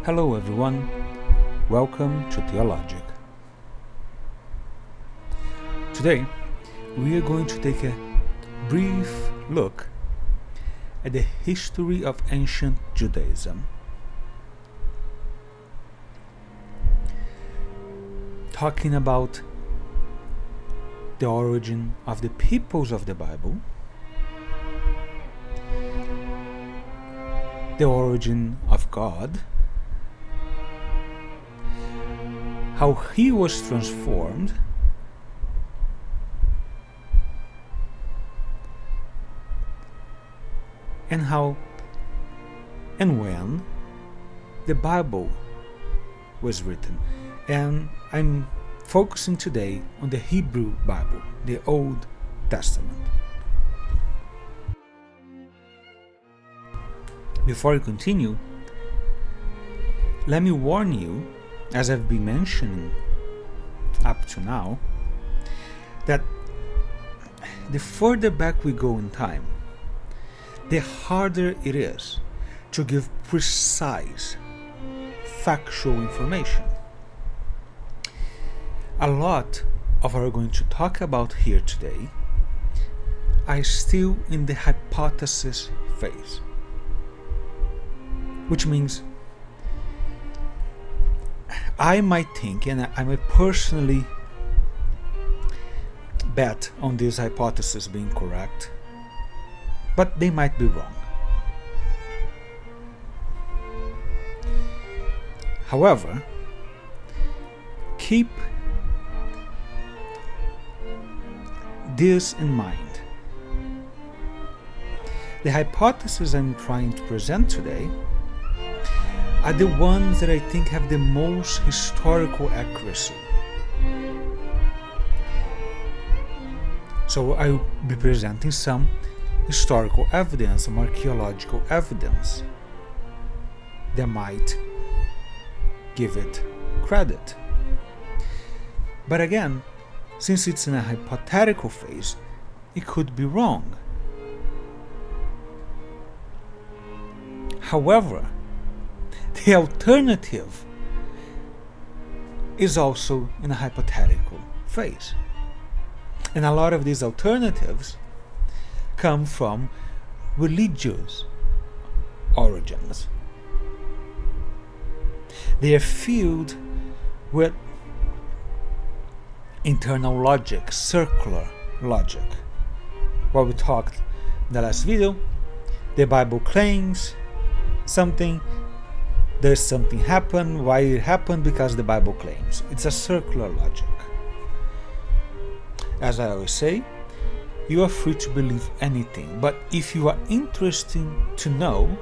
Hello everyone, welcome to THLGK. Today we are going to take a brief look at the history of ancient Judaism, talking about the origin of the peoples of the Bible, the origin of God, how he was transformed, and how and when the Bible was written. And I'm focusing today on the Hebrew Bible, the Old Testament. Before I continue, let me warn you, as I've been mentioning up to now, that the further back we go in time, the harder it is to give precise, factual information. A lot of what we're going to talk about here today are still in the hypothesis phase, which means I might think, and I might personally bet on this hypothesis being correct, but they might be wrong. However, keep this in mind. The hypotheses I'm trying to present today are the ones that I think have the most historical accuracy. So I will be presenting some historical evidence, some archaeological evidence that might give it credit. But again, since it's in a hypothetical phase, it could be wrong. However, the alternative is also in a hypothetical phase. And a lot of these alternatives come from religious origins. They are filled with internal logic, circular logic. What we talked in the last video, the Bible claims something, there's something happened, why it happened, because the Bible claims. It's a circular logic. As I always say, you are free to believe anything, but if you are interested to know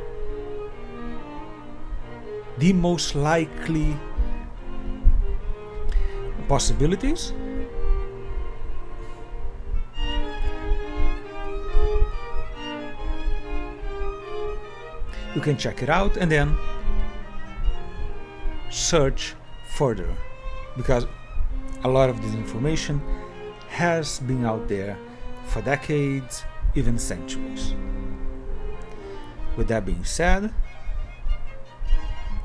the most likely possibilities, you can check it out and then search further, because a lot of this information has been out there for decades, even centuries. With that being said,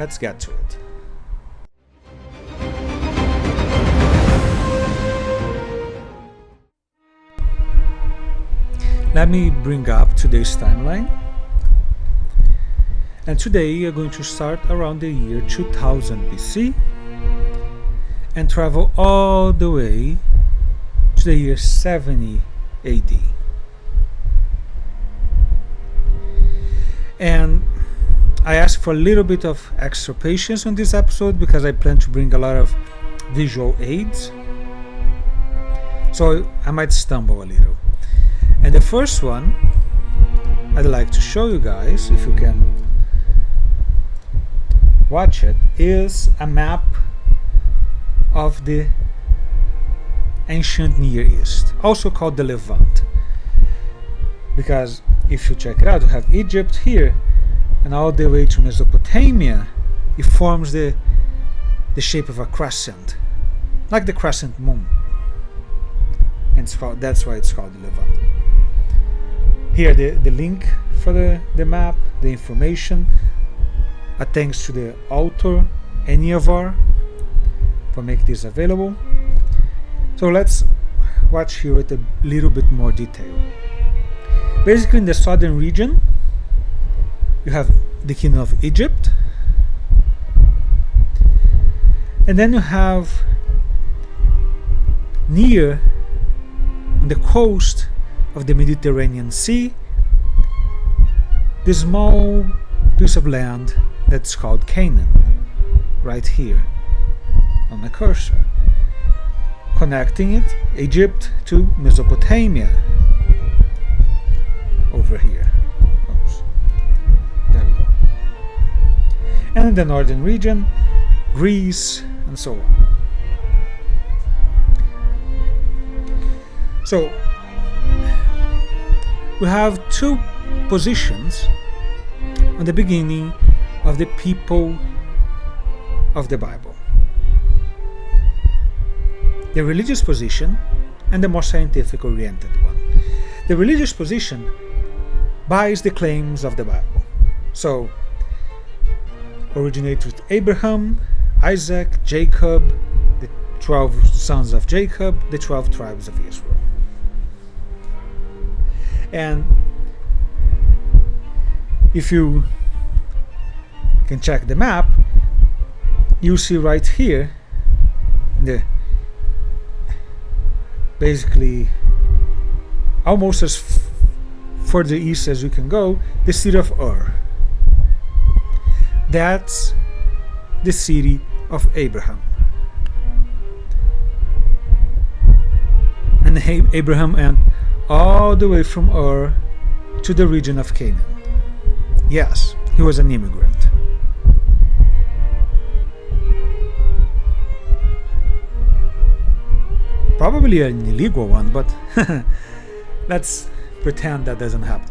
let's get to it. Let me bring up today's timeline. And today we are going to start around the year 2000 BC and travel all the way to the year 70 AD. And I ask for a little bit of extra patience on this episode because I plan to bring a lot of visual aids, so I might stumble a little. And the first one I'd like to show you guys, if you can watch it, is a map of the ancient Near East, also called the Levant, because if you check it out, you have Egypt here and all the way to Mesopotamia. It forms the shape of a crescent, like the crescent moon, and that's why it's called the Levant. Here the link for the map, the information. thanks to the author Eniavar for making this available. So let's watch here with a little bit more detail. Basically, in the southern region, you have the kingdom of Egypt, and then you have near on the coast of the Mediterranean Sea this small piece of land that's called Canaan, right here on the cursor, connecting it, Egypt, to Mesopotamia over here. Oops. There we go. And in the northern region, Greece, and so on. So we have two positions on the beginning of the people of the Bible: the religious position and the more scientific oriented one. The religious position buys the claims of the Bible. So originates with Abraham, Isaac, Jacob, the 12 sons of Jacob, the 12 tribes of Israel. And if you can check the map, you see right here, basically almost as further east as you can go, the city of Ur. That's the city of Abraham. And Abraham went all the way from Ur to the region of Canaan. Yes, he was an immigrant. Probably an illegal one, but let's pretend that doesn't happen.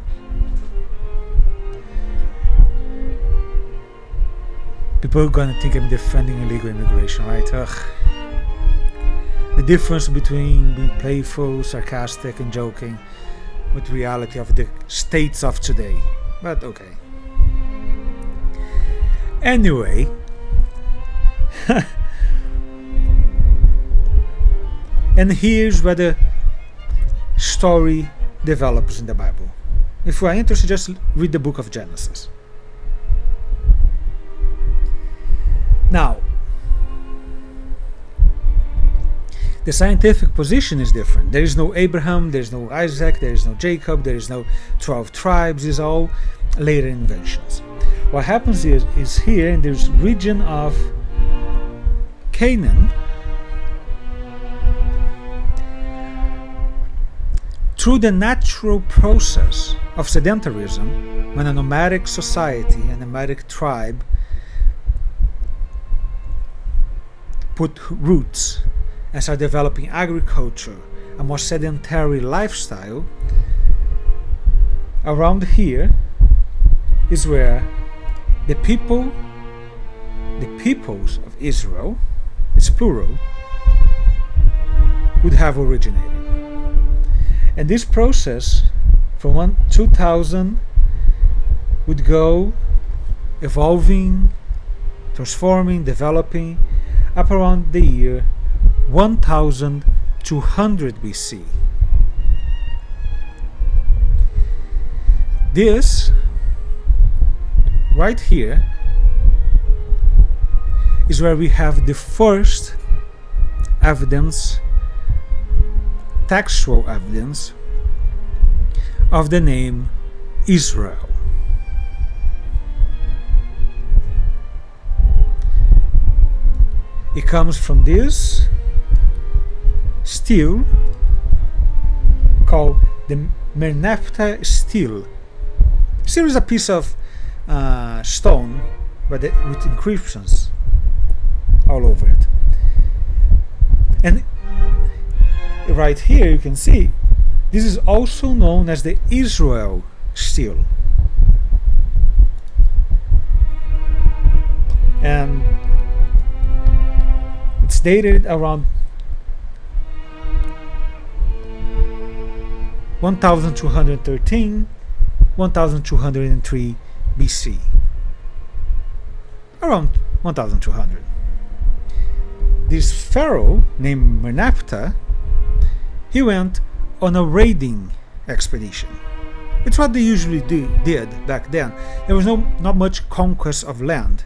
People are gonna think I'm defending illegal immigration, right? Ugh. The difference between being playful, sarcastic, and joking with reality of the states of today. But okay. Anyway, and here's where the story develops in the Bible. If you are interested, just read the book of Genesis. Now, the scientific position is different. There is no Abraham, there is no Isaac, there is no Jacob, there is no 12 tribes. It's all later inventions. What happens is here in this region of Canaan, through the natural process of sedentarism, when a nomadic society, a nomadic tribe, put roots and start developing agriculture, a more sedentary lifestyle, around here is where the peoples of Israel, it's plural, would have originated. And this process from 2000 would go evolving, transforming, developing up around the year 1200 BC. This right here is where we have the first evidence, textual evidence, of the name Israel. It comes from this stele called the Merneptah stele. Stele is a piece of stone with inscriptions all over it. And right here you can see this is also known as the Israel stele. And it's dated around 1213, 1203 BC. around 1200. This pharaoh named Merneptah, he went on a raiding expedition. It's what they usually did back then. There was not much conquest of land.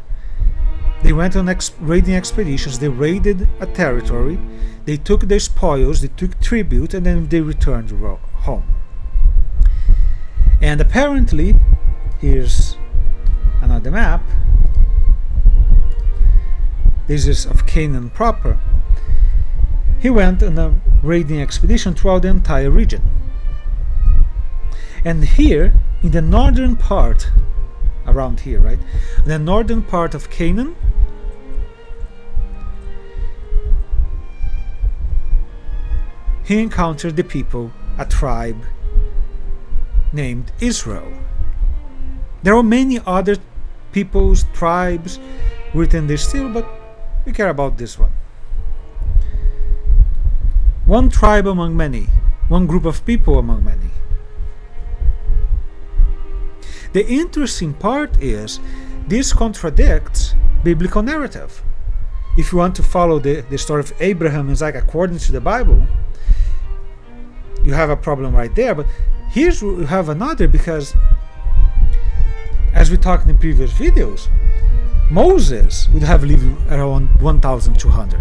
They went on raiding expeditions, they raided a territory, they took their spoils, they took tribute, and then they returned home. And apparently, here's another map. This is of Canaan proper. He went on a raiding expedition throughout the entire region. And here, in the northern part, around here, right? The northern part of Canaan, he encountered the people, a tribe named Israel. There are many other peoples, tribes written there still, but we care about this one. One tribe among many, one group of people among many. The interesting part is this contradicts biblical narrative. If you want to follow the story of Abraham and Isaac according to the Bible, you have a problem right there. But here's we have another, because as we talked in previous videos, Moses would have lived around 1200.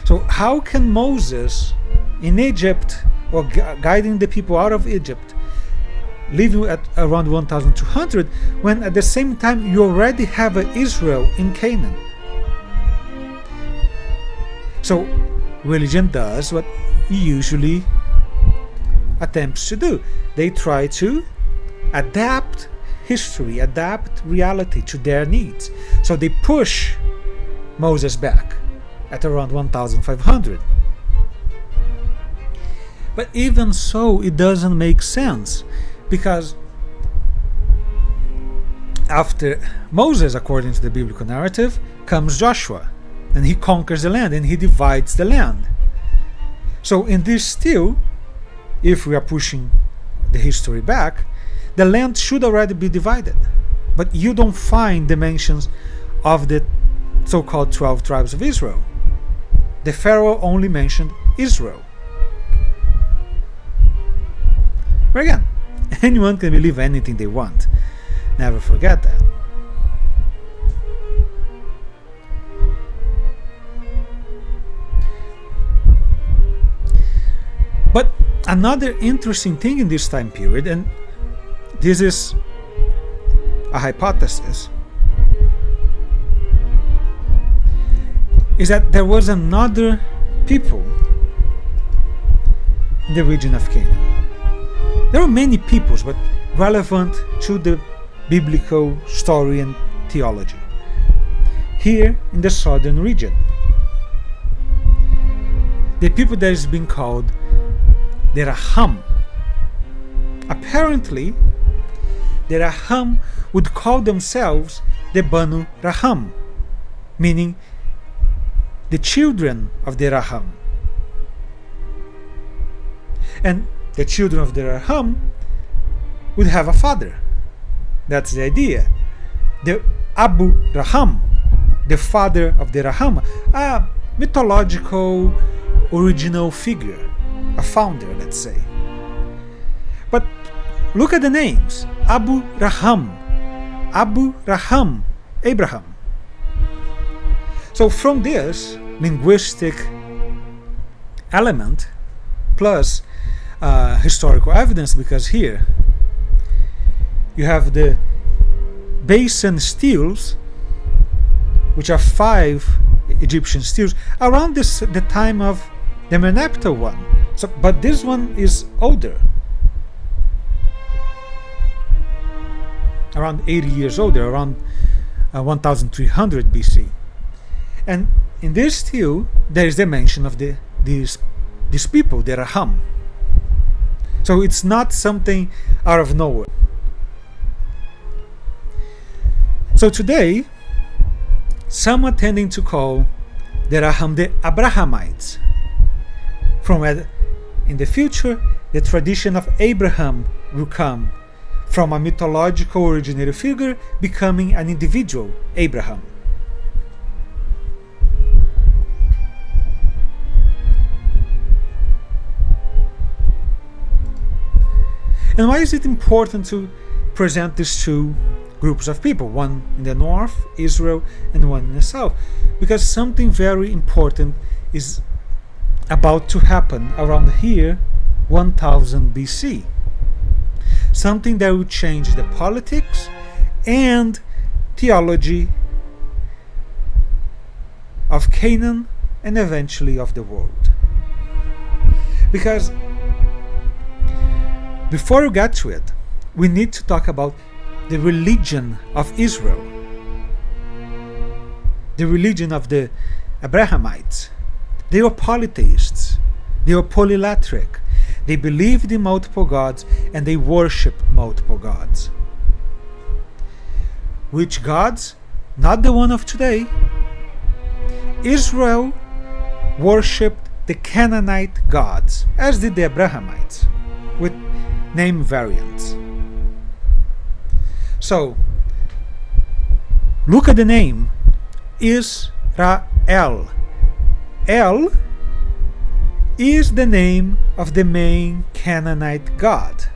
So how can Moses in Egypt, or guiding the people out of Egypt, living at around 1200, when at the same time you already have Israel in Canaan? So religion does what it usually attempts to do. They try to adapt history, adapt reality to their needs. So they push Moses back at around 1500. But even so, it doesn't make sense, because after Moses, according to the biblical narrative, comes Joshua, and he conquers the land and he divides the land. So in this still, if we are pushing the history back, the land should already be divided. But you don't find the mentions of the so-called 12 tribes of Israel. The Pharaoh only mentioned Israel. But again, anyone can believe anything they want. Never forget that. But another interesting thing in this time period, and this is a hypothesis, is that there was another people in the region of Canaan. There are many peoples, but relevant to the biblical story and theology. Here in the southern region, the people that is being called the Raham. Apparently, the Raham would call themselves the Banu Raham, meaning the children of the Raham. And the children of the Raham would have a father. That's the idea. The Abu Raham, the father of the Raham, a mythological original figure, a founder, let's say. But look at the names. Abu Raham, Abraham. So from this linguistic element, plus historical evidence, because here you have the basin steels, which are 5 Egyptian steels, around the time of the Merneptah one. So, but this one is older, around 80 years older, around 1300 BC. And in this stele, there is the mention of these people, the Raham. So it's not something out of nowhere. So today, some are tending to call the Raham the Abrahamites. From in the future, the tradition of Abraham will come from a mythological originator figure becoming an individual, Abraham. And why is it important to present these two groups of people, one in the north, Israel, and one in the south? Because something very important is about to happen around here, 1000 BC. Something that will change the politics and theology of Canaan and eventually of the world. Because before we get to it, we need to talk about the religion of Israel, the religion of the Abrahamites. They were polytheists, they were polylatric, they believed in multiple gods and they worshipped multiple gods. Which gods? Not the one of today. Israel worshipped the Canaanite gods, as did the Abrahamites, with name variants. So, look at the name, Israel. El is the name of the main Canaanite god,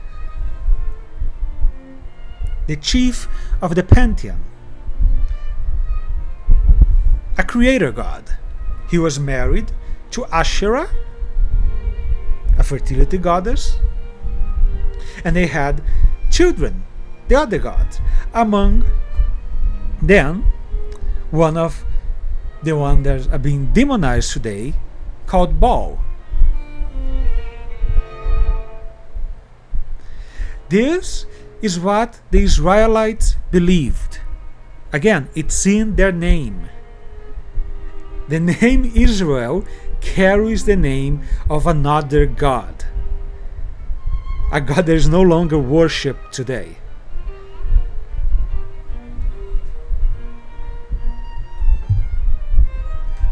the chief of the pantheon, a creator god. He was married to Asherah, a fertility goddess, and they had children, the other gods. Among them, one of the one that are being demonized today, called Baal. This is what the Israelites believed. Again, it's in their name. The name Israel carries the name of another god, a god that is no longer worshipped today.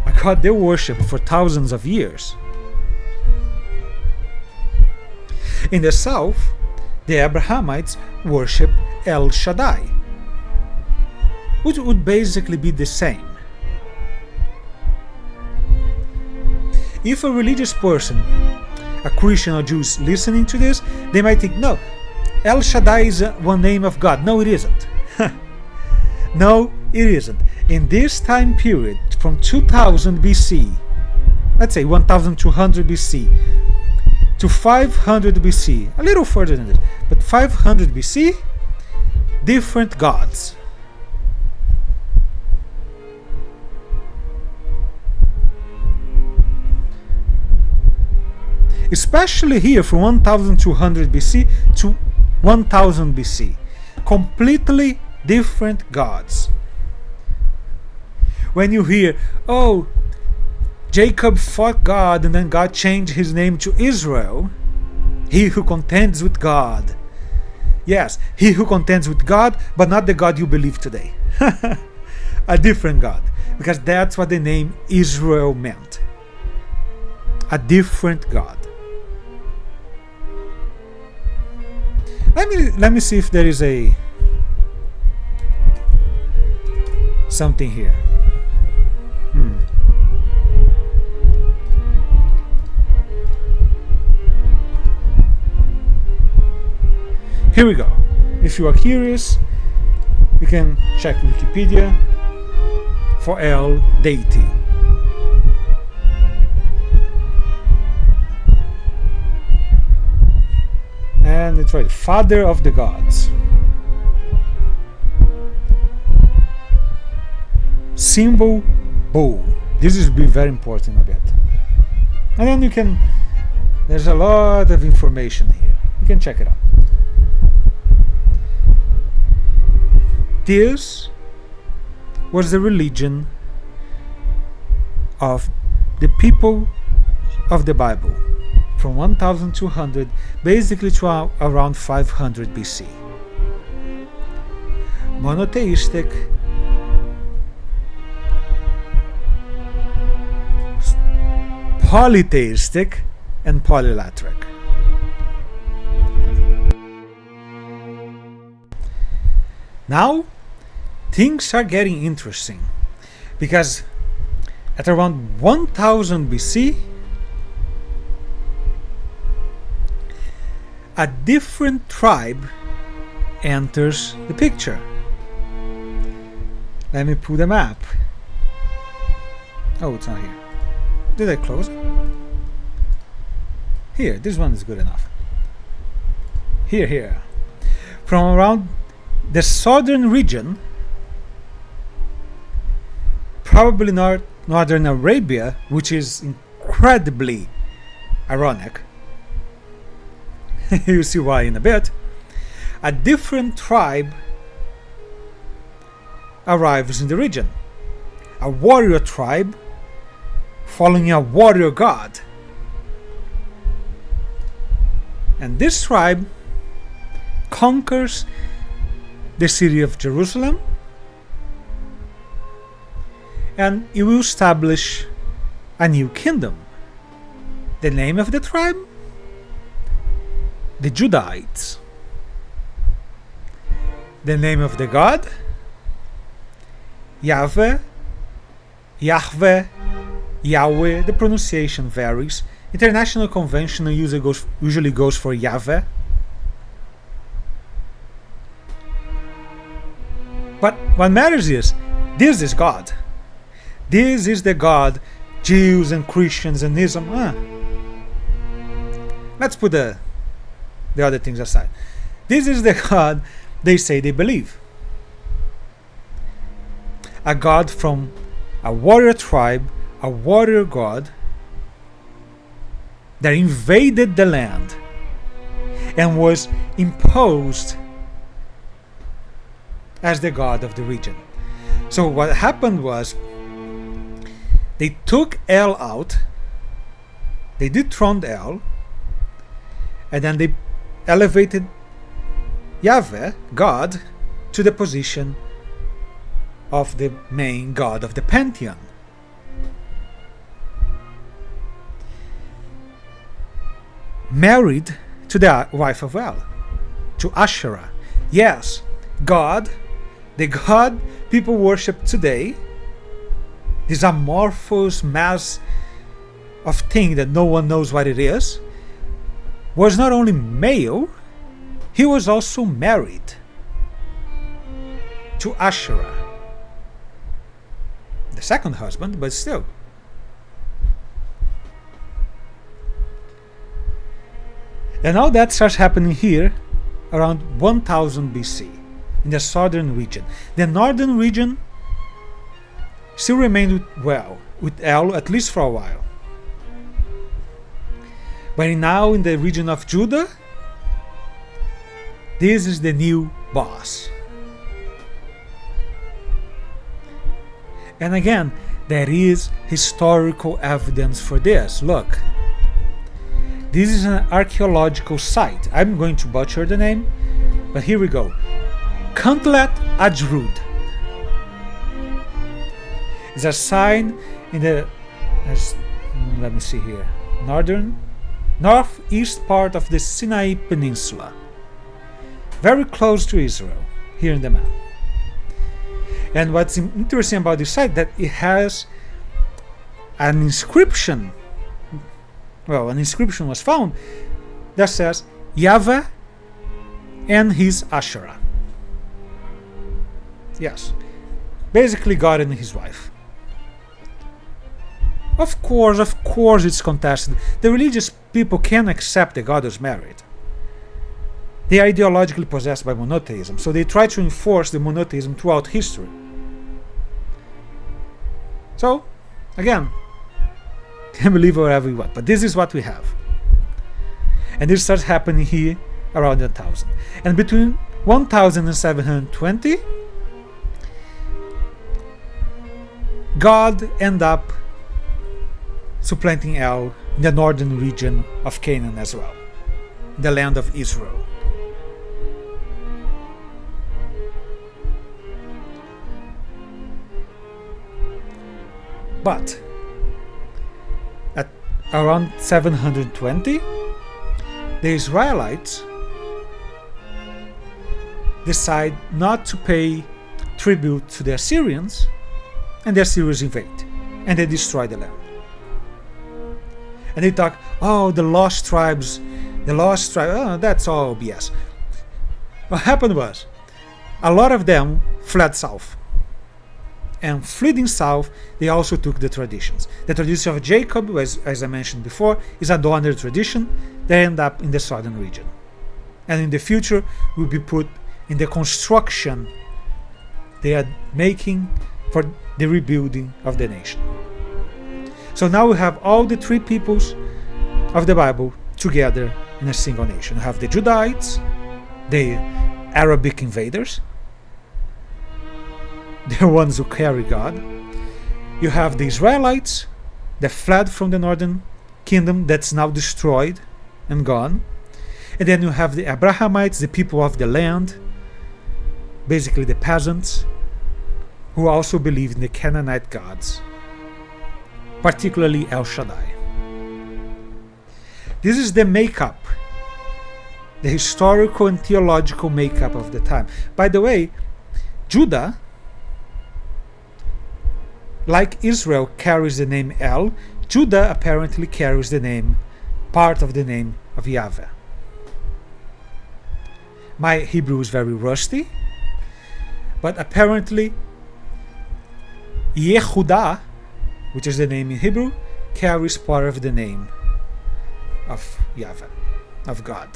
A god they worshipped for thousands of years. In the south, the Abrahamites worshipped El Shaddai, which would basically be the same. If a religious person, a Christian or Jew, is listening to this, they might think, no, El Shaddai is one name of God. No, it isn't. No, it isn't. In this time period, from 2000 BC, let's say 1200 BC, to 500 BC, a little further than this, but 500 BC, different gods. Especially here from 1200 BC to 1000 BC, completely different gods. When you hear, oh, Jacob fought God and then God changed his name to Israel, he who contends with God. Yes, he who contends with God, but not the God you believe today. A different God, because that's what the name Israel meant. A different God. Let me see if there is a something here. Here we go. If you are curious, you can check Wikipedia for El deity. And it's right, father of the gods. Symbol bull. This is very important a bit. And then you can, there's a lot of information here. You can check it out. This was the religion of the people of the Bible from 1200 basically to around 500 BC. Monotheistic, polytheistic, and polylatric. Now, things are getting interesting, because at around 1000 BC, a different tribe enters the picture. Let me pull the map. Oh, it's not here. Did I close it? Here, this one is good enough. Here. From around the southern region, probably northern Arabia, which is incredibly ironic. You'll see why in a bit. A different tribe arrives in the region. A warrior tribe following a warrior god. And this tribe conquers the city of Jerusalem, and it will establish a new kingdom. The name of the tribe? The Judahites. The name of the god? Yahweh, Yahweh, Yahweh. The pronunciation varies. International convention usually goes for Yahweh. But what matters is, this is God. This is the God Jews and Christians and Islam. Let's put the other things aside. This is the God they say they believe. A God from a warrior tribe, a warrior god that invaded the land and was imposed as the god of the region. So what happened was, they took El out, they dethroned El, and then they elevated Yahweh, God, to the position of the main god of the pantheon. Married to the wife of El, to Asherah. Yes, God, the God people worship today, this amorphous mass of thing that no one knows what it is, was not only male, he was also married to Asherah, the second husband, but still. And all that starts happening here around 1000 BC in the southern region. The northern region still remained with El, at least for a while. But now in the region of Judah, this is the new boss. And again, there is historical evidence for this. Look, this is an archaeological site. I'm going to butcher the name, but here we go. Kantlet Ajrud. It's a sign in the, let me see here, northeast part of the Sinai Peninsula, very close to Israel, here in the map. And what's interesting about this site, that it has an inscription. Well, an inscription was found that says Yahweh and his Asherah. Yes, basically God and his wife. Of course it's contested. The religious people can't accept that God was married. They are ideologically possessed by monotheism, so they try to enforce the monotheism throughout history. So, again, can believe whatever you want, but this is what we have. And this starts happening here around 1000. And between 1000 and 720, God ended up supplanting El in the northern region of Canaan as well, the land of Israel. But at around 720, the Israelites decide not to pay tribute to the Assyrians, and the Assyrians invade, and they destroy the land. And they talk, oh, the lost tribes, oh, that's all BS. What happened was, a lot of them fled south. And fleeing south, they also took the traditions. The tradition of Jacob, as I mentioned before, is a donor tradition that end up in the southern region. And in the future, will be put in the construction they are making for the rebuilding of the nation. So now we have all the three peoples of the Bible together in a single nation. You have the Judahites, the Arabic invaders, the ones who carry God. You have the Israelites that fled from the northern kingdom that's now destroyed and gone. And then you have the Abrahamites, the people of the land, basically the peasants, who also believed in the Canaanite gods, particularly El Shaddai. This is the makeup, the historical and theological makeup of the time. By the way, Judah, like Israel carries the name El, Judah apparently carries the name, part of the name of Yahweh. My Hebrew is very rusty, but apparently Yehudah, which is the name in Hebrew, carries part of the name of Yahweh, of God.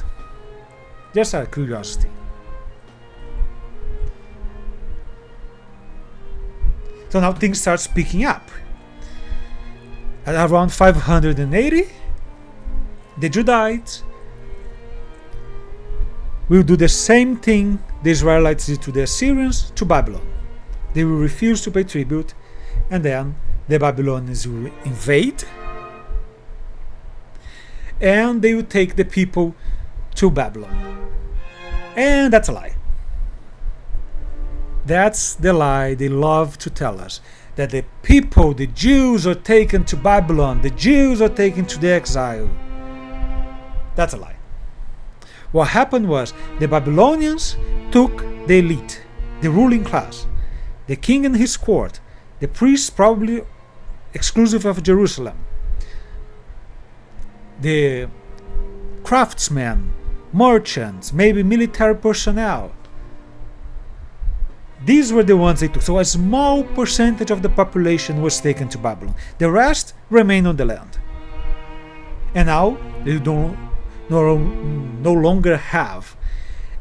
Just out of curiosity. So now things start picking up. At around 580, the Judahites will do the same thing the Israelites did to the Assyrians to Babylon. They will refuse to pay tribute, and then the Babylonians will invade, and they will take the people to Babylon. And that's a lie. That's the lie they love to tell us, that the people, the Jews, are taken to Babylon, the Jews are taken to the exile. That's a lie. What happened was the Babylonians took the elite, the ruling class, the king and his court, the priests probably exclusive of Jerusalem, the craftsmen, merchants, maybe military personnel. These were the ones they took. So a small percentage of the population was taken to Babylon. The rest remained on the land. And now they no longer have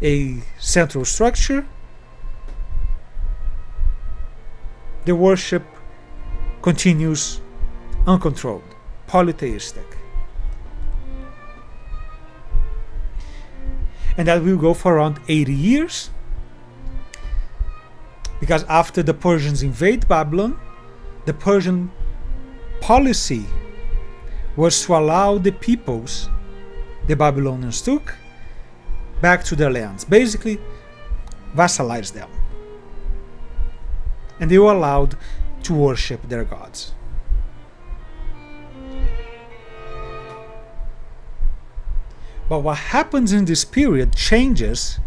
a central structure. The worship continues uncontrolled, polytheistic. And that will go for around 80 years. Because after the Persians invade Babylon, the Persian policy was to allow the peoples the Babylonians took back to their lands. Basically, vassalize them. And they were allowed to worship their gods. But what happens in this period changes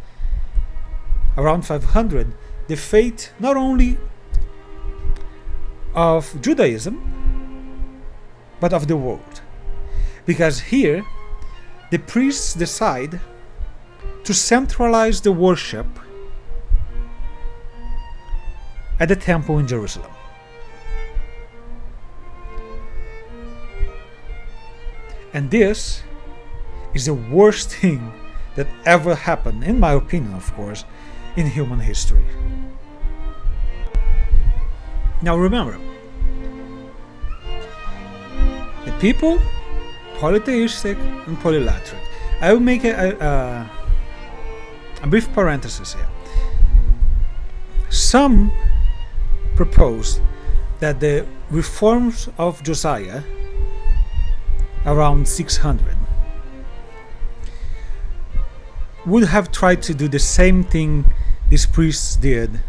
around 500 the fate not only of Judaism but of the world. Because here the priests decide to centralize the worship at the temple in Jerusalem. And this is the worst thing that ever happened, in my opinion, of course, in human history. Now remember, the people, polytheistic and polylatric. I will make a brief parenthesis here. Some propose that the reforms of Josiah around 600 would have tried to do the same thing these priests did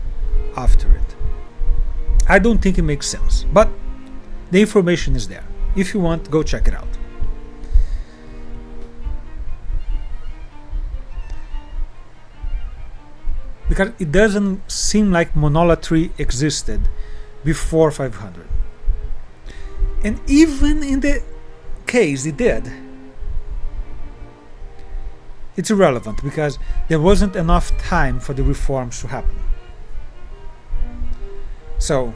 after it. I don't think it makes sense, but the information is there. If you want, go check it out. because it doesn't seem like monolatry existed before 500. And even in the case it did, it's irrelevant because there wasn't enough time for the reforms to happen. So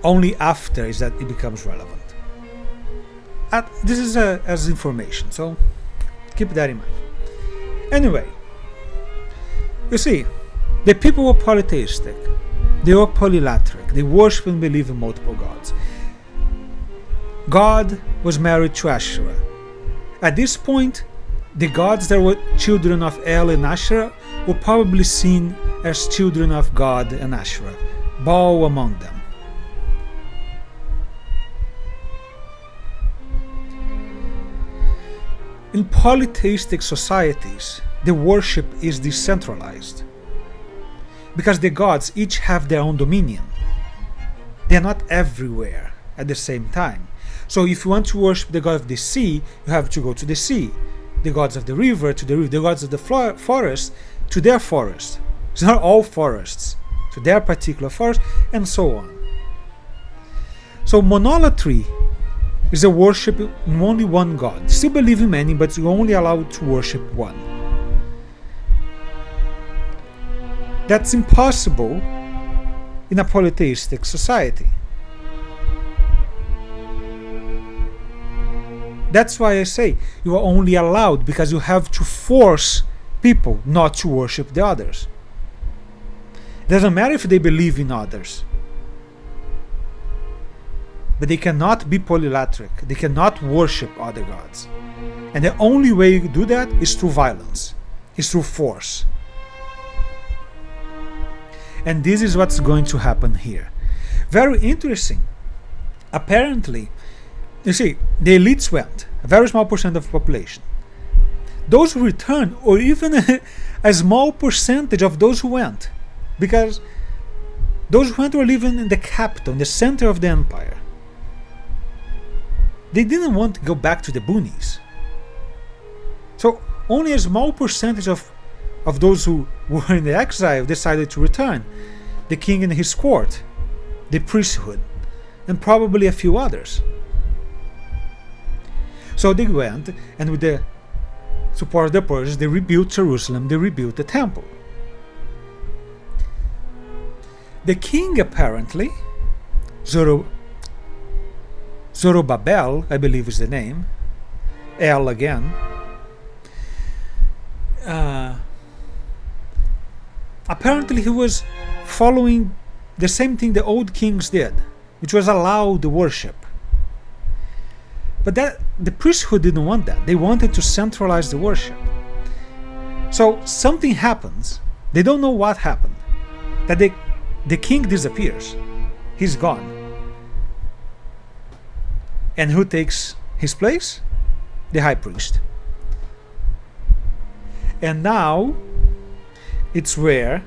only after is that it becomes relevant. This is as information, so keep that in mind. Anyway, you see, the people were polytheistic, they were polylatric, they worship and believe in multiple gods. God was married to Asherah. At this point, the gods that were children of El and Asherah were probably seen as children of God and Asherah, Baal among them. In polytheistic societies, the worship is decentralized because the gods each have their own dominion. They are not everywhere at the same time. So if you want to worship the god of the sea, you have to go to the sea. The gods of the river to the river. The gods of the forest to their forest. It's not all forests, to their particular forest, and so on. So monolatry is a worship in only one god. Still believe in many, but you're only allowed to worship one. That's impossible in a polytheistic society. That's why I say you are only allowed because you have to force people not to worship the others. It doesn't matter if they believe in others. But they cannot be polylatric. They cannot worship other gods. And the only way you do that is through violence, is through force. And this is what's going to happen here. Very interesting. Apparently, you see, the elites went, a very small percent of the population. Those who returned, or even a small percentage of those who went, because those who went were living in the capital, in the center of the empire. They didn't want to go back to the boonies. So only a small percentage of those who were in the exile decided to return. The king and his court, the priesthood, and probably a few others. So they went, and with the support of the Persians, they rebuilt Jerusalem, they rebuilt the temple. The king apparently, Zorobabel, I believe is the name, El again, apparently he was following the same thing the old kings did, which was allow the worship. But that the priesthood didn't want that. They wanted to centralize the worship. So something happens. They don't know what happened. That the king disappears. He's gone. And who takes his place? The high priest. And now it's where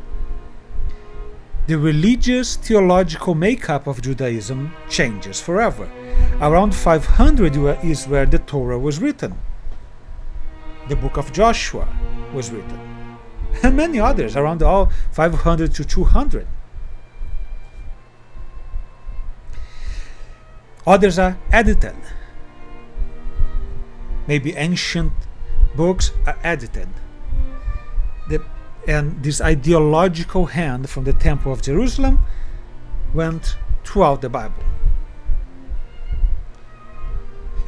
the religious theological makeup of Judaism changes forever. Around 500 is where the Torah was written. The book of Joshua was written. And many others, around all 500 to 200. Others are edited. Maybe ancient books are edited. And this ideological hand from the Temple of Jerusalem went throughout the Bible.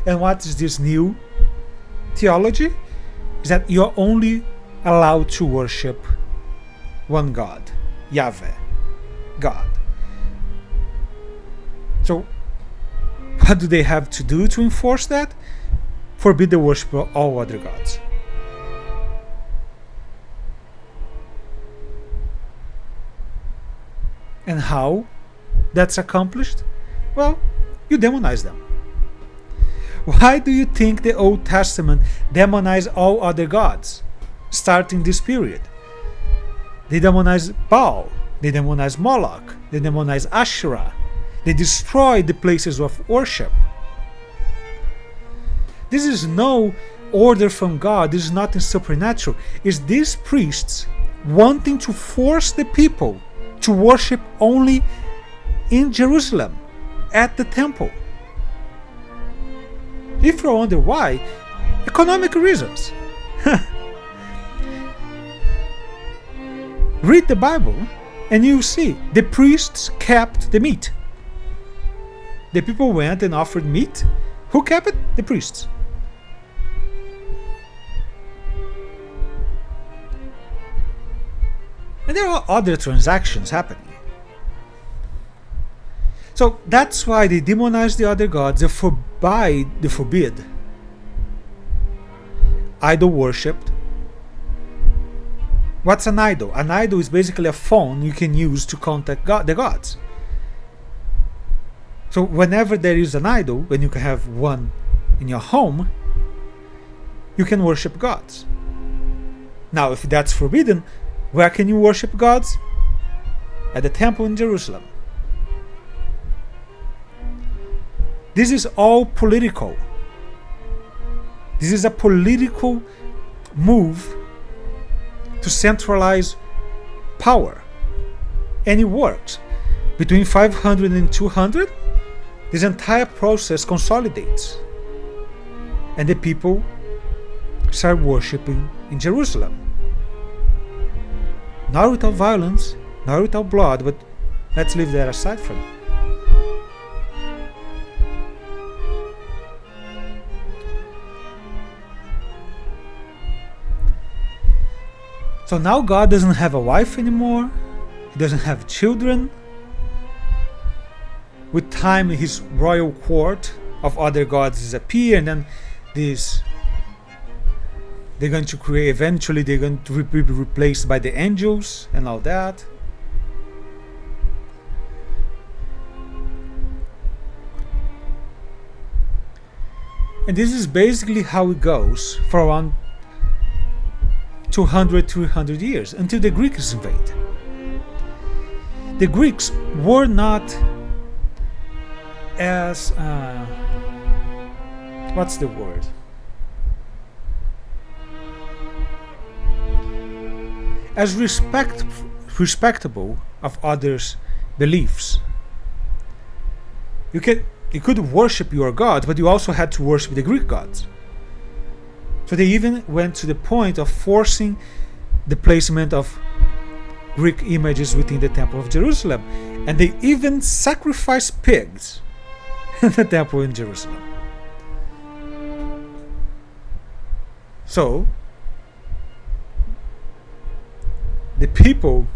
And what is this new theology? Is that you're only allowed to worship one God, Yahweh, God. So what do they have to do to enforce that? Forbid the worship of all other gods. And how that's accomplished? Well, you demonize them. Why do you think the Old Testament demonized all other gods, starting this period? They demonized Baal, they demonized Moloch, they demonized Asherah, they destroyed the places of worship. This is no order from God. This is nothing supernatural. It's these priests wanting to force the people to worship only in Jerusalem, at the temple. If you wonder why, economic reasons. Read the Bible and you see the priests kept the meat. The people went and offered meat. Who kept it? The priests. And there are other transactions happening. So that's why they demonize the other gods. They forbid idol worshipped. What's an idol? An idol is basically a phone you can use to contact the gods. So whenever there is an idol, when you can have one in your home, you can worship gods. Now, if that's forbidden, where can you worship gods? At the temple in Jerusalem. This is all political. This is a political move to centralize power. And it works. Between 500 and 200, this entire process consolidates. And the people start worshipping in Jerusalem. Not without violence, not without blood, but let's leave that aside for now. So now God doesn't have a wife anymore. He doesn't have children. With time, his royal court of other gods disappear, and then they're going to create, eventually they're going to be replaced by the angels and all that. And this is basically how it goes for around 200, 300 years until the Greeks invade. The Greeks were not as what's the word? As respectable of others' beliefs. You could worship your gods, but you also had to worship the Greek gods. So they even went to the point of forcing the placement of Greek images within the Temple of Jerusalem. And they even sacrificed pigs in the Temple in Jerusalem. So, the people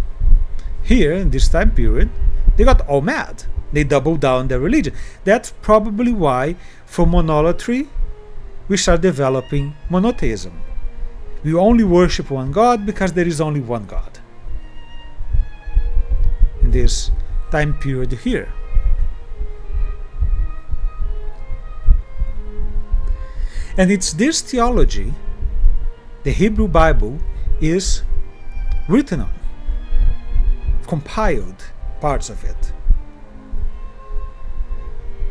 here in this time period, they got all mad. They doubled down their religion. That's probably why, from monolatry, we start developing monotheism. We only worship one God because there is only one God. In this time period here. And it's this theology the Hebrew Bible is written on, compiled parts of it.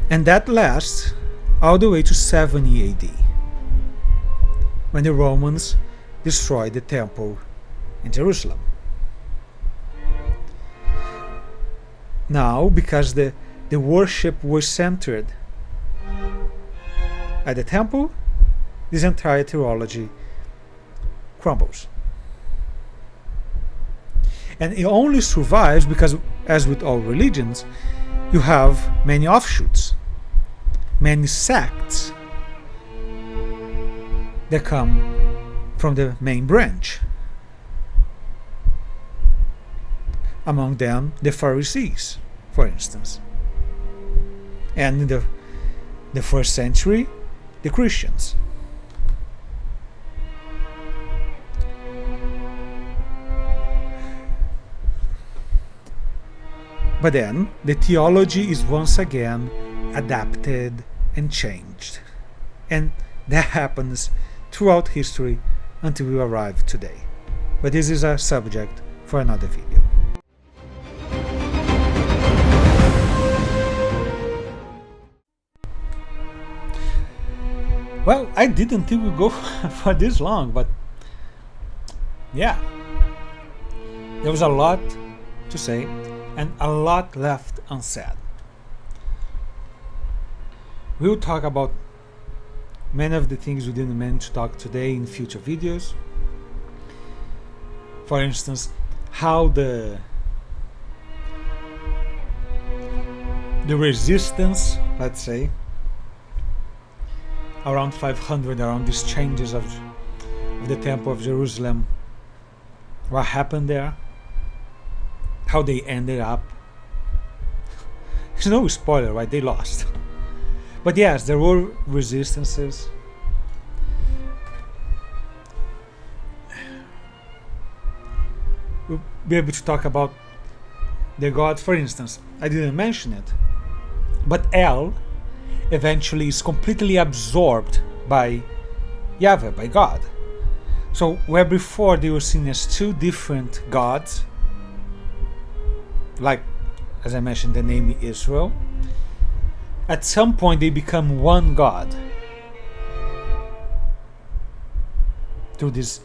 And that lasts all the way to 70 AD, when the Romans destroyed the temple in Jerusalem. Now, because the worship was centered at the temple, this entire theology crumbles. And it only survives because, as with all religions, you have many offshoots, many sects that come from the main branch. Among them, the Pharisees, for instance. And in the first century, the Christians. But then, the theology is once again adapted and changed. And that happens throughout history until we arrive today. But this is a subject for another video. Well, I didn't think we'd go for this long, but yeah, there was a lot to say and a lot left unsaid. We'll talk about many of the things we didn't manage to talk today in future videos. For instance, how the resistance, let's say, around 500, around these changes of the Temple of Jerusalem, what happened there, how they ended up. There's no spoiler, right? They lost. But yes, there were resistances. We'll be able to talk about the gods. For instance, I didn't mention it, but El eventually is completely absorbed by Yahweh, by God. So where before they were seen as two different gods, like, as I mentioned, the name Israel, at some point they become one God through these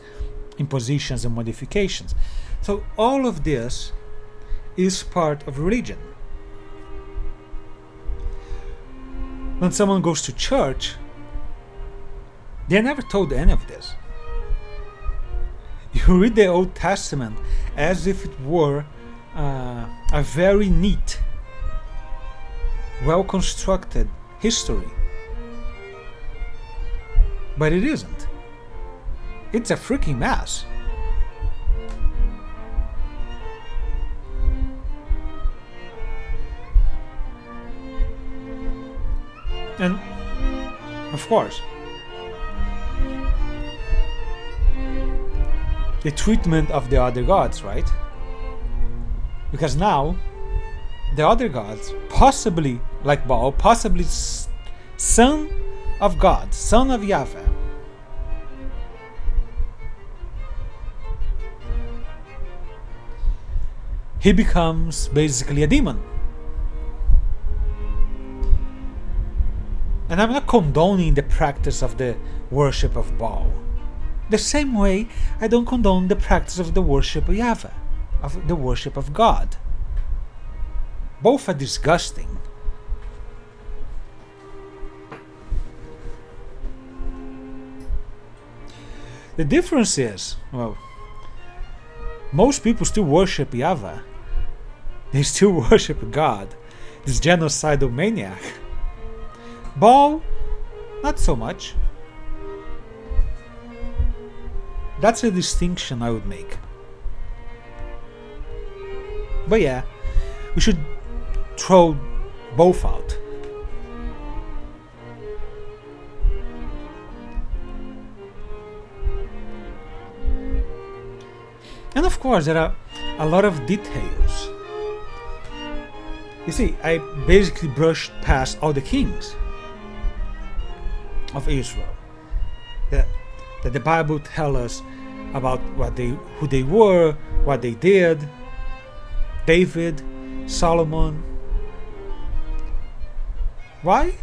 impositions and modifications. So all of this is part of religion. When someone goes to church, they're never told any of this. You read the Old Testament as if it were a very neat, well-constructed history. But it isn't. It's a freaking mess. And, of course, the treatment of the other gods, right? Because now, the other gods, possibly like Baal, possibly son of God, son of Yahweh, he becomes basically a demon. And I'm not condoning the practice of the worship of Baal. The same way I don't condone the practice of the worship of Yahweh, of the worship of God. Both are disgusting. The difference is, well, most people still worship Yahweh. They still worship God, this genocidal maniac. Baal, not so much. That's a distinction I would make. But yeah, we should throw both out. And of course, there are a lot of details. You see, I basically brushed past all the kings of Israel that the Bible tells us about who they were, what they did. David, Solomon. Why?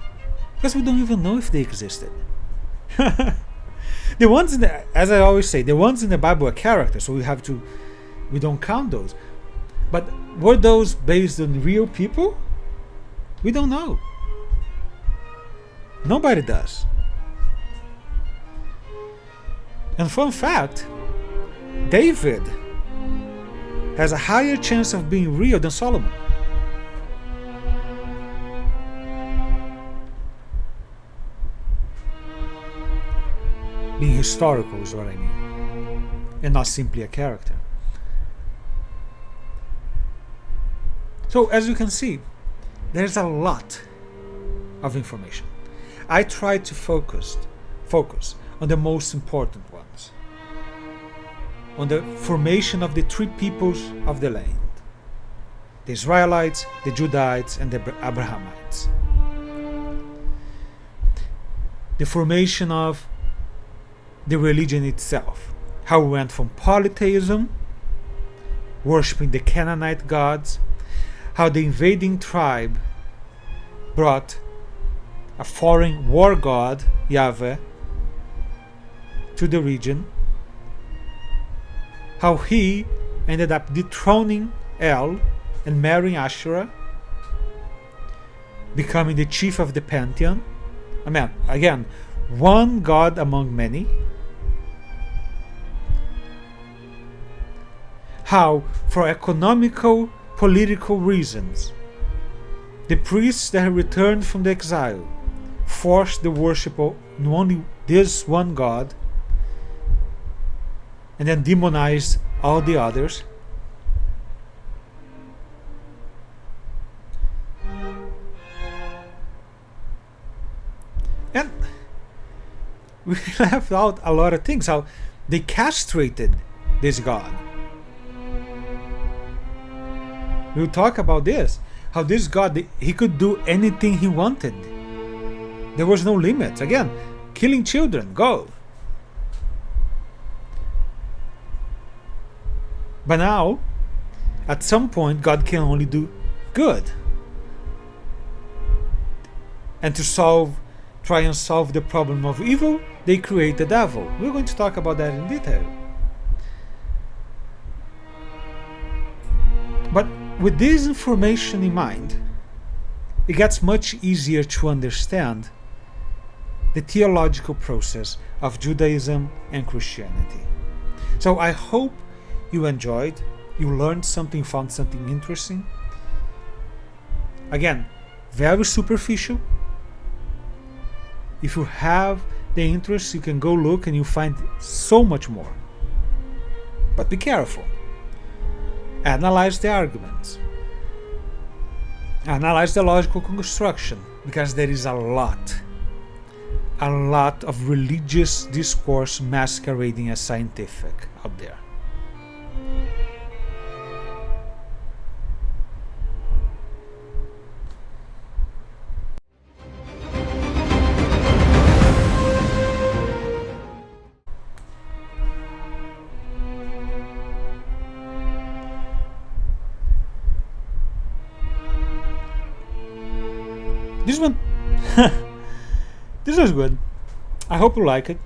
Because we don't even know if they existed. The ones as I always say, the ones in the Bible are characters, so we don't count those. But were those based on real people? We don't know. Nobody does. And fun fact, David has a higher chance of being real than Solomon. Being historical is what I mean, and not simply a character. So as you can see, there's a lot of information. I tried to focus on the most important ones, on the formation of the three peoples of the land: the Israelites, the Judahites, and the Abrahamites. The formation of the religion itself, how we went from polytheism, worshipping the Canaanite gods, how the invading tribe brought a foreign war god, Yahweh, to the region, how he ended up dethroning El and marrying Asherah, becoming the chief of the pantheon. I mean, again, one god among many. How, for economical, political reasons, the priests that returned from the exile forced the worship of only this one god and then demonized all the others. And we left out a lot of things, how they castrated this god. We'll talk about this, how this god, he could do anything he wanted. There was no limits. Again, killing children, go. But now, at some point, God can only do good. And to try and solve the problem of evil, they create the devil. We're going to talk about that in detail. But with this information in mind, it gets much easier to understand the theological process of Judaism and Christianity. So I hope you enjoyed, you learned something, found something interesting. Again, very superficial. If you have the interest, you can go look and you find so much more. But be careful. Analyze the arguments. Analyze the logical construction, because there is a lot of religious discourse masquerading as scientific out there. This one, this was good. I hope you like it.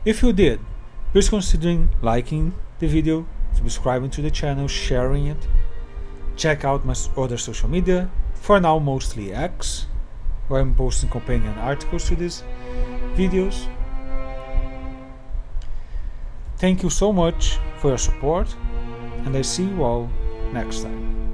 If you did, please consider liking the video, subscribing to the channel, sharing it. Check out my other social media, for now mostly X, where I'm posting companion articles to these videos. Thank you so much for your support, and I see you all next time.